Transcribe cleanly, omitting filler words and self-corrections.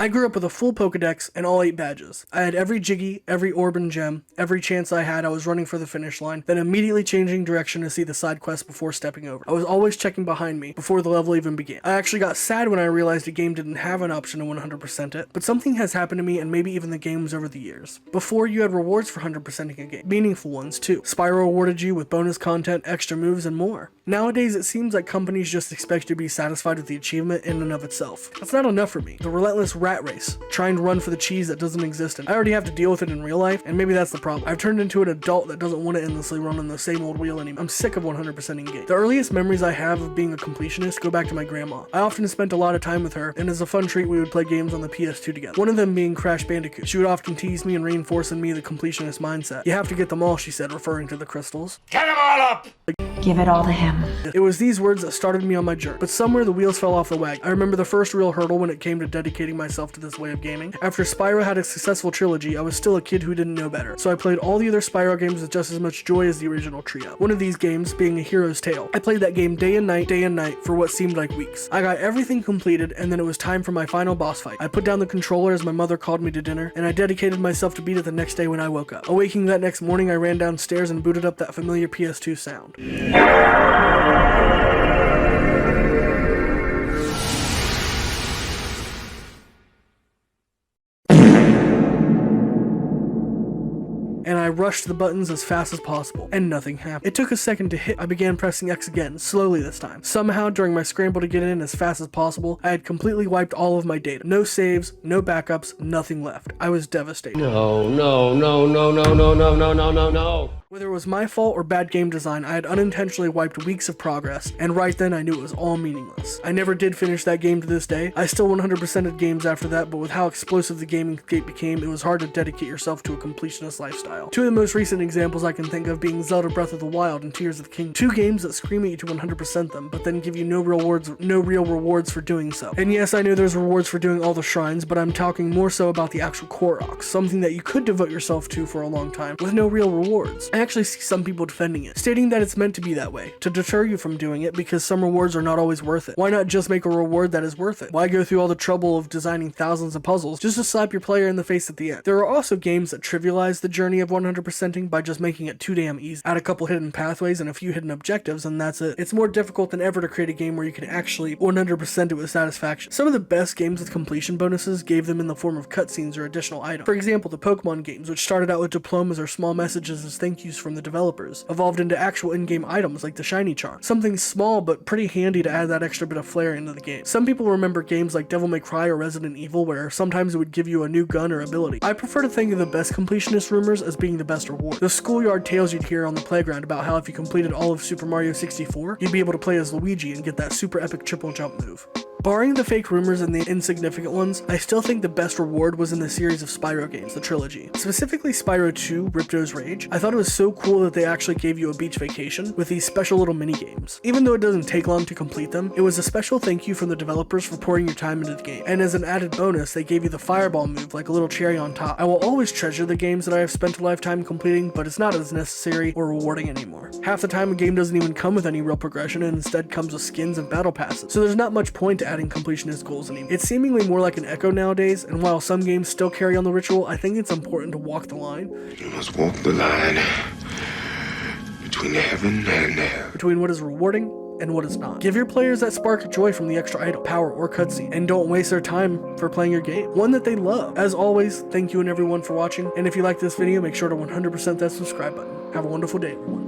I grew up with a full pokedex and all 8 badges. I had every jiggy, every orb and gem, every chance I had I was running for the finish line, then immediately changing direction to see the side quest before stepping over. I was always checking behind me before the level even began. I actually got sad when I realized the game didn't have an option to 100% it, but something has happened to me and maybe even the games over the years. Before, you had rewards for 100%ing a game, meaningful ones too. Spyro awarded you with bonus content, extra moves, and more. Nowadays, it seems like companies just expect you to be satisfied with the achievement in and of itself. That's not enough for me. The relentless rat race, trying to run for the cheese that doesn't exist, and I already have to deal with it in real life, and maybe that's the problem. I've turned into an adult that doesn't want to endlessly run on the same old wheel anymore. I'm sick of 100%ing games. The earliest memories I have of being a completionist go back to my grandma. I often spent a lot of time with her, and as a fun treat, we would play games on the PS2 together. One of them being Crash Bandicoot. She would often tease me and reinforce in me the completionist mindset. You have to get them all, she said, referring to the crystals. Get them all up! Give it all to him. It was these words that started me on my journey, but somewhere the wheels fell off the wagon. I remember the first real hurdle when it came to dedicating myself to this way of gaming. After Spyro had a successful trilogy, I was still a kid who didn't know better, so I played all the other Spyro games with just as much joy as the original trio. One of these games being A Hero's Tale. I played that game day and night for what seemed like weeks. I got everything completed, and then it was time for my final boss fight. I put down the controller as my mother called me to dinner, and I dedicated myself to beat it the next day when I woke up. Awaking that next morning, I ran downstairs and booted up that familiar PS2 sound. And I rushed the buttons as fast as possible, and nothing happened. It took a second to hit. I began pressing X again, slowly this time. Somehow, during my scramble to get in as fast as possible, I had completely wiped all of my data. No saves, no backups, nothing left. I was devastated. No. Whether it was my fault or bad game design, I had unintentionally wiped weeks of progress, and right then I knew it was all meaningless. I never did finish that game to this day. I still 100%ed games after that, but with how explosive the gaming scape became, it was hard to dedicate yourself to a completionist lifestyle. Two of the most recent examples I can think of being Zelda Breath of the Wild and Tears of the Kingdom. Two games that scream at you to 100% them, but then give you no real rewards for doing so. And yes, I know there's rewards for doing all the shrines, but I'm talking more so about the actual Koroks, something that you could devote yourself to for a long time, with no real rewards. I actually see some people defending it, stating that it's meant to be that way, to deter you from doing it because some rewards are not always worth it. Why not just make a reward that is worth it? Why go through all the trouble of designing thousands of puzzles just to slap your player in the face at the end? There are also games that trivialize the journey of 100%ing by just making it too damn easy. Add a couple hidden pathways and a few hidden objectives, and that's it. It's more difficult than ever to create a game where you can actually 100% it with satisfaction. Some of the best games with completion bonuses gave them in the form of cutscenes or additional items. For example, the Pokemon games, which started out with diplomas or small messages as thank yous from the developers, evolved into actual in-game items like the shiny charm. Something small but pretty handy to add that extra bit of flair into the game. Some people remember games like Devil May Cry or Resident Evil where sometimes it would give you a new gun or ability. I prefer to think of the best completionist rumors as being the best reward. The schoolyard tales you'd hear on the playground about how if you completed all of Super Mario 64, you'd be able to play as Luigi and get that super epic triple jump move. Barring the fake rumors and the insignificant ones, I still think the best reward was in the series of Spyro games, the trilogy. Specifically Spyro 2, Ripto's Rage. I thought it was so cool that they actually gave you a beach vacation with these special little mini games. Even though it doesn't take long to complete them, it was a special thank you from the developers for pouring your time into the game. And as an added bonus, they gave you the fireball move like a little cherry on top. I will always treasure the games that I have spent a lifetime completing, but it's not as necessary or rewarding anymore. Half the time a game doesn't even come with any real progression and instead comes with skins and battle passes, so there's not much point to adding completionist goals anymore. It's seemingly more like an echo nowadays, and while some games still carry on the ritual, I think it's important to walk the line. You must walk the line between heaven and hell. Between what is rewarding and what is not. Give your players that spark of joy from the extra item, power, or cutscene, and don't waste their time for playing your game. One that they love. As always, thank you and everyone for watching, and if you like this video, make sure to 100% that subscribe button. Have a wonderful day, everyone.